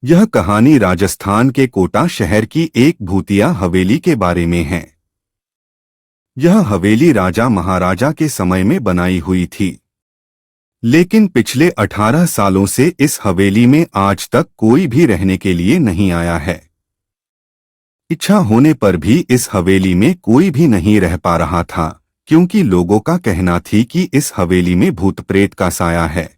यह कहानी राजस्थान के कोटा शहर की एक भूतिया हवेली के बारे में है। यह हवेली राजा महाराजा के समय में बनाई हुई थी, लेकिन पिछले 18 सालों से इस हवेली में आज तक कोई भी रहने के लिए नहीं आया है। इच्छा होने पर भी इस हवेली में कोई भी नहीं रह पा रहा था, क्योंकि लोगों का कहना थी कि इस हवेली में भूत प्रेत का साया है।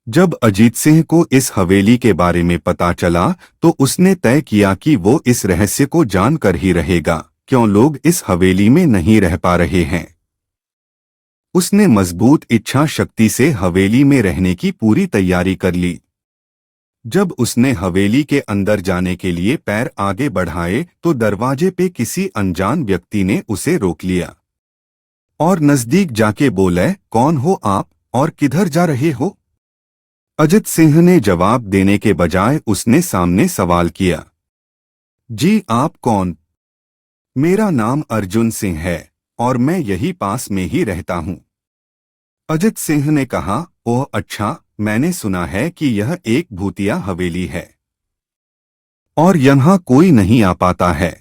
जब अजीत सिंह को इस हवेली के बारे में पता चला तो उसने तय किया कि वो इस रहस्य को जानकर ही रहेगा, क्यों लोग इस हवेली में नहीं रह पा रहे हैं। उसने मजबूत इच्छा शक्ति से हवेली में रहने की पूरी तैयारी कर ली। जब उसने हवेली के अंदर जाने के लिए पैर आगे बढ़ाए तो दरवाजे पे किसी अनजान व्यक्ति ने उसे रोक लिया और नजदीक जाके बोले, कौन हो आप और किधर जा रहे हो? अजित सिंह ने जवाब देने के बजाय उसने सामने सवाल किया, जी आप कौन? मेरा नाम अर्जुन सिंह है और मैं यही पास में ही रहता हूँ। अजित सिंह ने कहा, ओह अच्छा, मैंने सुना है कि यह एक भूतिया हवेली है और यहाँ कोई नहीं आ पाता है,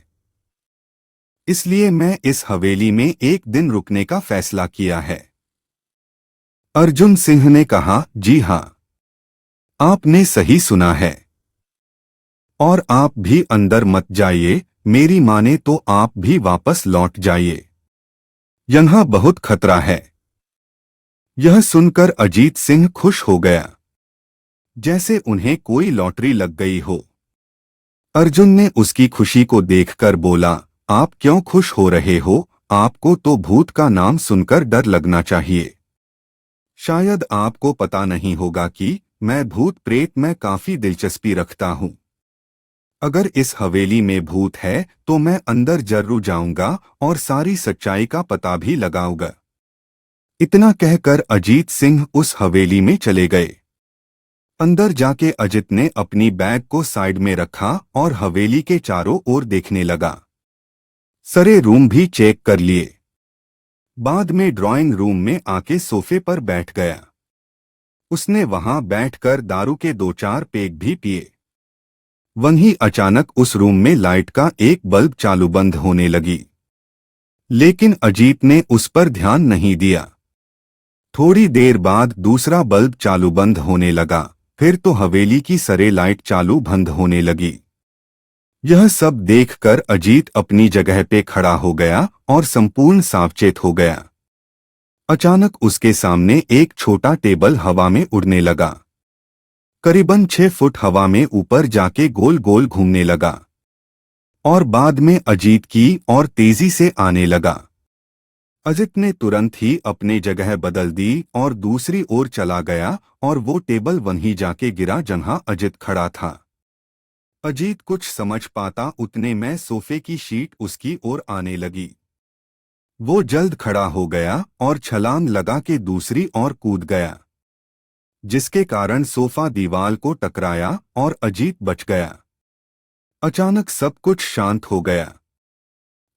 इसलिए मैं इस हवेली में एक दिन रुकने का फैसला किया है। अर्जुन सिंह ने कहा, जी हाँ, आपने सही सुना है और आप भी अंदर मत जाइए, मेरी माने तो आप भी वापस लौट जाइए, यहाँ बहुत खतरा है। यह सुनकर अजीत सिंह खुश हो गया, जैसे उन्हें कोई लॉटरी लग गई हो। अर्जुन ने उसकी खुशी को देखकर बोला, आप क्यों खुश हो रहे हो? आपको तो भूत का नाम सुनकर डर लगना चाहिए। शायद आपको पता नहीं होगा कि मैं भूत प्रेत में काफी दिलचस्पी रखता हूँ। अगर इस हवेली में भूत है तो मैं अंदर जरूर जाऊंगा और सारी सच्चाई का पता भी लगाऊंगा। इतना कहकर अजीत सिंह उस हवेली में चले गए। अंदर जाके अजित ने अपनी बैग को साइड में रखा और हवेली के चारों ओर देखने लगा। सारे रूम भी चेक कर लिए। बाद में ड्राइंग रूम में आके सोफे पर बैठ गया। उसने वहां बैठकर दारू के 2-4 पेग भी पिए। वहीं अचानक उस रूम में लाइट का एक बल्ब चालू बंद होने लगी, लेकिन अजीत ने उस पर ध्यान नहीं दिया। थोड़ी देर बाद दूसरा बल्ब चालू बंद होने लगा, फिर तो हवेली की सारे लाइट चालू बंद होने लगी। यह सब देखकर अजीत अपनी जगह पे खड़ा हो गया और संपूर्ण सावचेत हो गया। अचानक उसके सामने एक छोटा टेबल हवा में उड़ने लगा। करीबन 6 फुट हवा में ऊपर जाके गोल गोल घूमने लगा और बाद में अजीत की और तेजी से आने लगा। अजित ने तुरंत ही अपनी जगह बदल दी और दूसरी ओर चला गया और वो टेबल वहीं जाके गिरा जहां अजित खड़ा था। अजीत कुछ समझ पाता उतने में सोफे की शीट उसकी ओर आने लगी। वो जल्द खड़ा हो गया और छलांग लगा के दूसरी ओर कूद गया, जिसके कारण सोफा दीवार को टकराया और अजीत बच गया। अचानक सब कुछ शांत हो गया।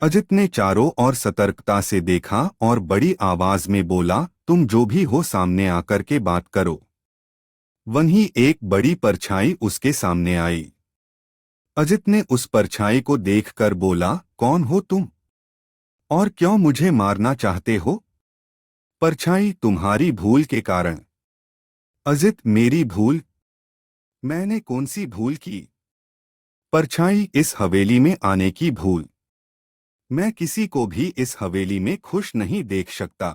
अजित ने चारों ओर सतर्कता से देखा और बड़ी आवाज में बोला, तुम जो भी हो सामने आकर के बात करो। वहीं एक बड़ी परछाई उसके सामने आई। अजित ने उस परछाई को देखकर बोला, कौन हो तुम और क्यों मुझे मारना चाहते हो? परछाई, तुम्हारी भूल के कारण। अजित, मेरी भूल? मैंने कौन सी भूल की? परछाई, इस हवेली में आने की भूल। मैं किसी को भी इस हवेली में खुश नहीं देख सकता।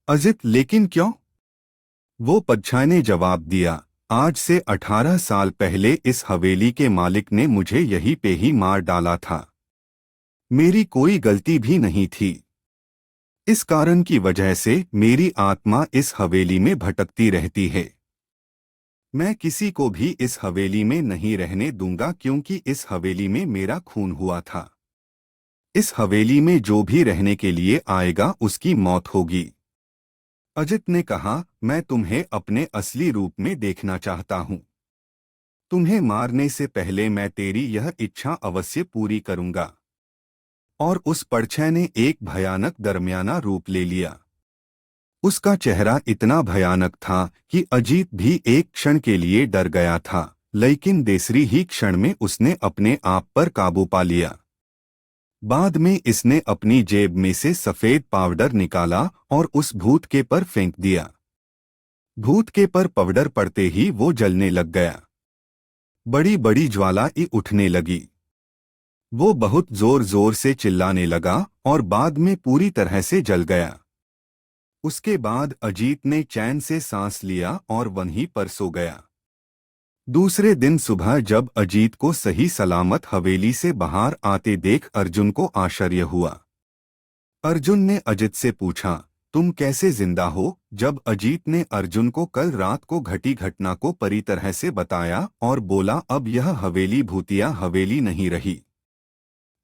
अजित, लेकिन क्यों? वो परछाई ने जवाब दिया, आज से 18 साल पहले इस हवेली के मालिक ने मुझे यहीं पे ही मार डाला था। मेरी कोई गलती भी नहीं थी। इस कारण की वजह से मेरी आत्मा इस हवेली में भटकती रहती है। मैं किसी को भी इस हवेली में नहीं रहने दूंगा, क्योंकि इस हवेली में मेरा खून हुआ था। इस हवेली में जो भी रहने के लिए आएगा उसकी मौत होगी। अजित ने कहा, मैं तुम्हें अपने असली रूप में देखना चाहता हूँ। तुम्हें मारने से पहले मैं तेरी यह इच्छा अवश्य पूरी करूंगा। और उस परछाई ने एक भयानक दरमियाना रूप ले लिया। उसका चेहरा इतना भयानक था कि अजीत भी एक क्षण के लिए डर गया था, लेकिन दूसरी ही क्षण में उसने अपने आप पर काबू पा लिया। बाद में इसने अपनी जेब में से सफेद पाउडर निकाला और उस भूत के पर फेंक दिया। भूत के पर पाउडर पड़ते ही वो जलने लग गया। बड़ी बड़ी ज्वाला उठने लगी। वो बहुत जोर जोर से चिल्लाने लगा और बाद में पूरी तरह से जल गया। उसके बाद अजीत ने चैन से सांस लिया और वहीं पर सो गया। दूसरे दिन सुबह जब अजीत को सही सलामत हवेली से बाहर आते देख अर्जुन को आश्चर्य हुआ। अर्जुन ने अजित से पूछा, तुम कैसे जिंदा हो? जब अजीत ने अर्जुन को कल रात को घटी घटना को पूरी तरह से बताया और बोला, अब यह हवेली भूतिया हवेली नहीं रही।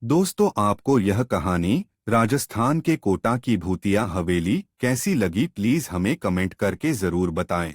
दोस्तों, आपको यह कहानी राजस्थान के कोटा की भूतिया हवेली कैसी लगी? प्लीज हमें कमेंट करके जरूर बताएं।